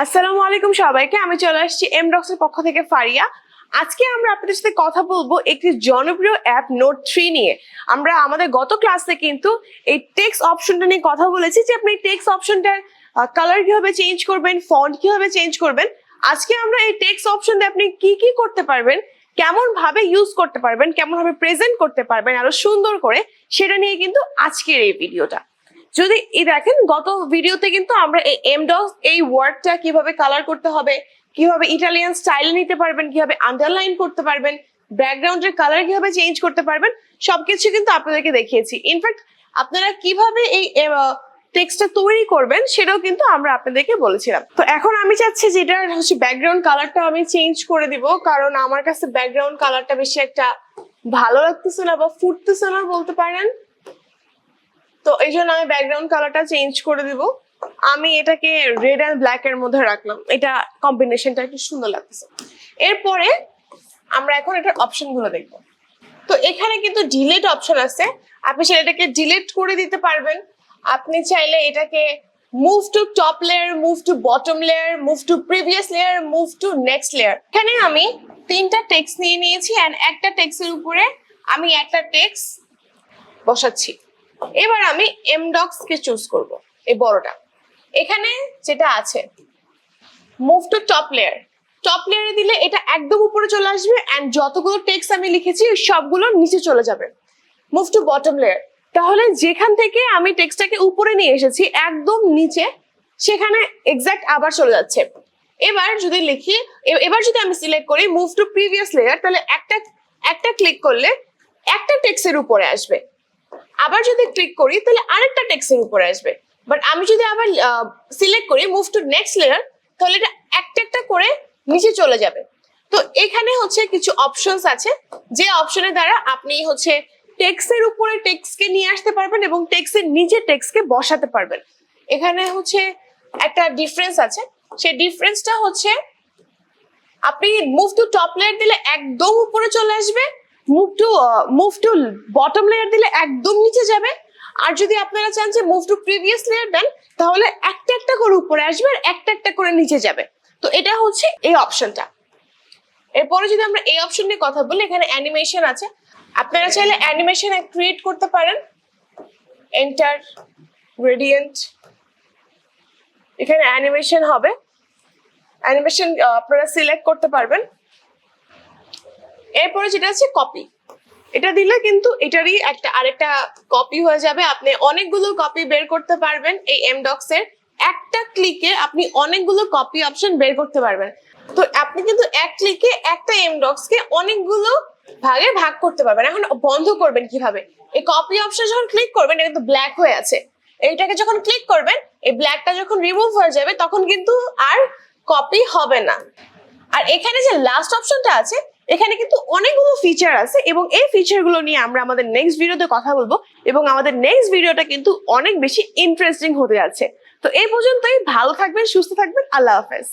আসসালামু আলাইকুম সবাইকে। আমি চলে আসছি এমডক্স এর পক্ষ থেকে ফারিয়া। আজকে আমরা আপনাদের সাথে কথা বলবো একটি জনপ্রিয় অ্যাপ নোট 3 নিয়ে। আমরা আমাদের গত ক্লাসে কিন্তু এই টেক্সট অপশনটা নিয়ে কথা বলেছি যে আপনি টেক্সট অপশনটার কালার কিভাবে চেঞ্জ করবেন, ফন্ট কিভাবে চেঞ্জ করবেন। আজকে আমরা এই টেক্সট অপশন দিয়ে আপনি কি কি করতে পারবেন, কেমন ভাবে ইউজ করতে পারবেন, কেমন ভাবে প্রেজেন্ট করতে পারবেন আরো সুন্দর করে, সেটা নিয়ে কিন্তু আজকের এই ভিডিওটা। যদি দেখেন গত ভিডিওতে কিন্তু আমরা এই এমডক্স এই ওয়ার্ডটা কিভাবে কালার করতে হবে, কিভাবে ইটালিয়ান স্টাইল নিতে পারবেন, কিভাবে আন্ডারলাইন করতে পারবেন, ব্যাকগ্রাউন্ডের কালার কিভাবে চেঞ্জ করতে পারবেন, সবকিছু কিন্তু আপনাদেরকে দেখিয়েছি। ইনফ্যাক্ট আপনারা কিভাবে এই টেক্সটটা তৈরি করবেন সেটাও কিন্তু আমরা আপনাদেরকে বলেছিলাম। তো এখন আমি চাচ্ছি যে এটা হচ্ছে ব্যাকগ্রাউন্ড কালারটা আমি চেঞ্জ করে দিব, কারণ আমার কাছে ব্যাকগ্রাউন্ড কালারটা বেশি একটা ভালো লাগতেছে না বা ফুটতেছে না বলতে পারেন। তো এই জন্য আমি ব্যাকগ্রাউন্ড কালারটা চেঞ্জ করে দিব। আমি এটাকে রেড অ্যান্ড ব্ল্যাক এর মধ্যে রাখলাম, এটা কম্বিনেশনটা একটু সুন্দর লাগতেছে। এরপরে আমরা এখন এটার অপশন গুলো দেখবো। তো এখানে কিন্তু ডিলিট অপশন আছে, আপনি সেটাকে ডিলিট করে দিতে পারবেন। আপনি চাইলে এটাকে move to top layer, move to bottom layer, move to previous layer, move to next layer. এখানে আমি তিনটা টেক্সট নিয়ে নিয়েছি এন্ড একটা টেক্সটের উপরে আমি একটা টেক্সট বসাচ্ছি। এবার আমি এমডক্স কে চুজ করব, এই বড়টা। এখানে যেটা আছে move to top layer, top লেয়ারে দিলে এটা একদম উপরে চলে আসবে এন্ড যতগুলো টেক্সট আমি লিখেছি সবগুলো নিচে চলে যাবে। মুভ টু বটম লেয়ার, তাহলে যেখান থেকে আমি টেক্সটটাকে উপরে নিয়ে এসেছি একদম নিচে, সেখানে এক্সাক্ট আবার চলে যাচ্ছে। এবার যদি লিখি, এবার যদি আমি সিলেক্ট করি মুভ টু প্রিভিয়াস লেয়ার, তাহলে একটা ক্লিক করলে একটা টেক্সটের উপরে আসবে। আবার যদি ক্লিক করি তাহলে আরেকটা টেক্সটের উপরে আসবে। বাট আমি যদি আবার সিলেক্ট করি মুভ টু নেক্সট লেয়ার, তাহলে এটা একটা একটা করে নিচে চলে যাবে। তো এখানে হচ্ছে কিছু অপশনস আছে, যে অপশনের দ্বারা আপনি হচ্ছে টেক্সটের উপরে টেক্সটকে নিয়ে আসতে পারবেন এবং টেক্সটের নিচে টেক্সটকে বসাতে পারবেন। এখানে হচ্ছে একটা ডিফারেন্স আছে, সেই ডিফারেন্সটা হচ্ছে আপনি মুভ টু টপ লেয়ার দিলে একদম উপরে চলে আসবে, মুভ টু বটম লেয়ার দিলে একদম নিচে যাবে। আর যদি আপনারা চান যে মুভ টু প্রিভিয়াস লেয়ার দেন, তাহলে একটা একটা করে উপরে আসবে আর একটা একটা করে নিচে যাবে। তো এটা হচ্ছে এই অপশনটা। এরপরে যদি আমরা এই অপশন নিয়ে কথা বলি, এখানে অ্যানিমেশন আছে, আপনারা চাইলে অ্যানিমেশন ক্রিয়েট করতে পারেন। এন্টার গ্রেডিয়েন্ট, এখানে অ্যানিমেশন হবে, অ্যানিমেশন আপনারা সিলেক্ট করতে পারবেন। এরপরে যেটা আছে কপি, এটা দিলে কিন্তু এটারই আরেকটা কপি হয়ে যাবে। আপনি অনেকগুলো কপি বের করতে পারবেন এই এমডক্স এর, একটা ক্লিকে আপনি অনেকগুলো কপি অপশন বের করতে পারবেন। তো আপনি কিন্তু এক ক্লিকে একটা এমডক্স কে অনেকগুলো ভাগে ভাগ করতে পারবেন। এখন বন্ধ করবেন কিভাবে? এই কপি অপশন যখন ক্লিক করবেন, এটা কিন্তু ব্ল্যাক হয়ে আছে, এইটাকে যখন ক্লিক করবেন এই ব্ল্যাকটা যখন রিমুভ হয়ে যাবে তখন কিন্তু আর কপি হবে না। আর এখানে যে লাস্ট অপশনটা আছে, এখানে কিন্তু অনেকগুলো ফিচার আছে এবং এই ফিচারগুলো নিয়ে আমরা আমাদের নেক্সট ভিডিওতে কথা বলবো এবং আমাদের নেক্সট ভিডিওটা কিন্তু অনেক বেশি ইন্টারেস্টিং হতে যাচ্ছে। তো এই পর্যন্তই, ভালো থাকবেন, সুস্থ থাকবেন, আল্লাহ হাফেজ।